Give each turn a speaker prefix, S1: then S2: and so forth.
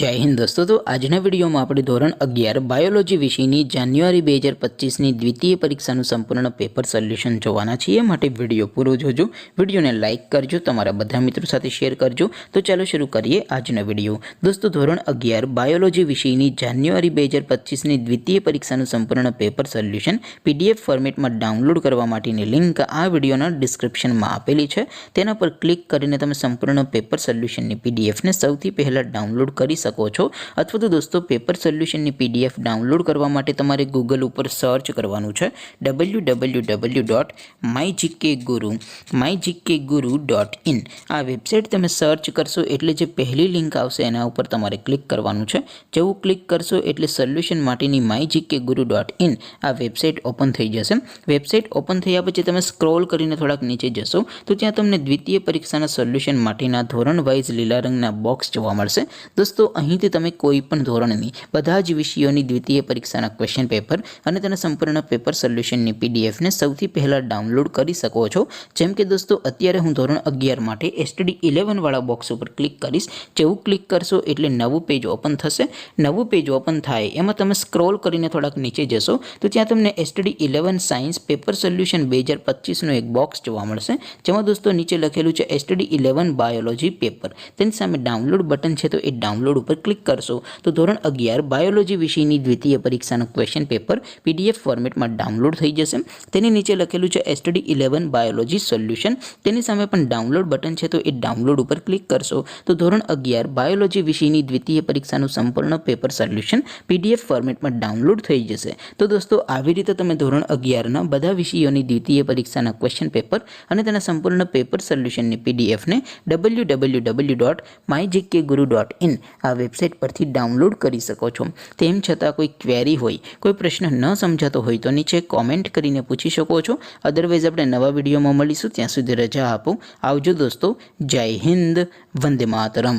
S1: जय हिंद दोस्तों। तो આજના વિડીયોમાં આપણે ધોરણ 11 બાયોલોજી વિષયની જાન્યુઆરી 2025ની દ્વિતીય પરીક્ષાનું સંપૂર્ણ પેપર સોલ્યુશન જોવાના છીએ। માટે વિડીયો પૂરો જોજો, વિડીયોને લાઇક કરજો, તમારા બધા મિત્રો સાથે શેર કરજો। તો ચાલો શરૂ કરીએ આજનો વિડીયો। દોસ્તો ધોરણ 11 બાયોલોજી વિષયની જાન્યુઆરી 2025ની દ્વિતીય પરીક્ષાનું સંપૂર્ણ પેપર સોલ્યુશન પીડીએફ ફોર્મેટમાં ડાઉનલોડ કરવા માટેની લિંક આ વિડીયોના ડિસ્ક્રિપ્શનમાં આપેલી છે। તેના પર ક્લિક કરીને તમે સંપૂર્ણ પેપર સોલ્યુશનની પીડીએફને સૌથી પહેલાં ડાઉનલોડ કરી શકો છો। अथवा तो दोस्तों पेपर सोल्यूशन ની पीडीएफ डाउनलॉड करवा माटे तमारे गूगल पर सर्च करवानुं छे www.mygkguru.in। आ वेबसाइट तमे सर्च करशो एटले जे पहली लिंक आवशे एना उपर तमारे क्लिक करवानुं छे। जेवुं क्लिक करशो एटले सोल्यूशन माटेनी mygkguru.in आ वेबसाइट ओपन थई जशे। वेबसाइट ओपन थया पछी तमे स्क्रॉल करीने थोड़ाक नीचे जशो तो त्यां तमने द्वितीय परीक्षाना सोल्यूशन माटेना धोरण वाइज लीला रंगना बॉक्स जोवा मळशे। दोस्तों અહીંથી તમે કોઈ પણ ધોરણની બધા જ વિષયોની દ્વિતીય પરીક્ષાના ક્વેશ્ચન પેપર અને તેના સંપૂર્ણ પેપર સોલ્યુશનની પીડીએફને સૌથી પહેલાં ડાઉનલોડ કરી શકો છો। જેમ કે દોસ્તો અત્યારે હું ધોરણ 11 માટે એસટીડી 11 વાળા બોક્સ ઉપર ક્લિક કરીશ। જેવું ક્લિક કરશો એટલે નવું પેજ ઓપન થશે। નવું પેજ ઓપન થાય એમાં તમે સ્ક્રોલ કરીને થોડાક નીચે જશો તો ત્યાં તમને એસટીડી 11 સાયન્સ પેપર સોલ્યુશન 2025નું એક બોક્સ જોવા મળશે, જેમાં દોસ્તો નીચે લખેલું છે એસટીડી 11 બાયોલોજી પેપર। તેની સામે ડાઉનલોડ બટન છે તો એ ડાઉનલોડ पर क्लिक करशो तो धोरण 11 बायोलॉजी विषयनी द्वितीय परीक्षाનું क्वेश्चन पेपर पीडीएफ फॉर्मेट में डाउनलॉड थई जशे। तेनी नीचे लखेलुं छे एसटीडी 11 बायोलॉजी सोल्यूशन। तेनी सामे पण डाउनलॉड बटन छे तो ए डाउनलॉड पर क्लिक करशो तो धोरण 11 बायोलॉजी विषयनी द्वितीय परीक्षाનું संपूर्ण पेपर सोल्यूशन पीडीएफ फॉर्मेट में डाउनलॉड थई जशे। तो दोस्तों આવી રીતે તમે ધોરણ 11 ના બધા વિષયોની દ્વિતીય પરીક્ષાના ક્વેશ્ચન પેપર અને તેના સંપૂર્ણ પેપર સોલ્યુશનની પીડીએફ ને www.mygkguru.in आ वेबसाइट परथी डाउनलॉड करी सको छो। तेम छतां कोई क्वेरी होय, कोई प्रश्न न समझातो होय तो नीचे कॉमेंट करीने पूछी शको छो। अदरवाइज आपणे नवा विडियोमां मळीशुं, त्यां सुधी रजा आपो। आवजो दोस्तों। जय हिंद, वंदे मातरम।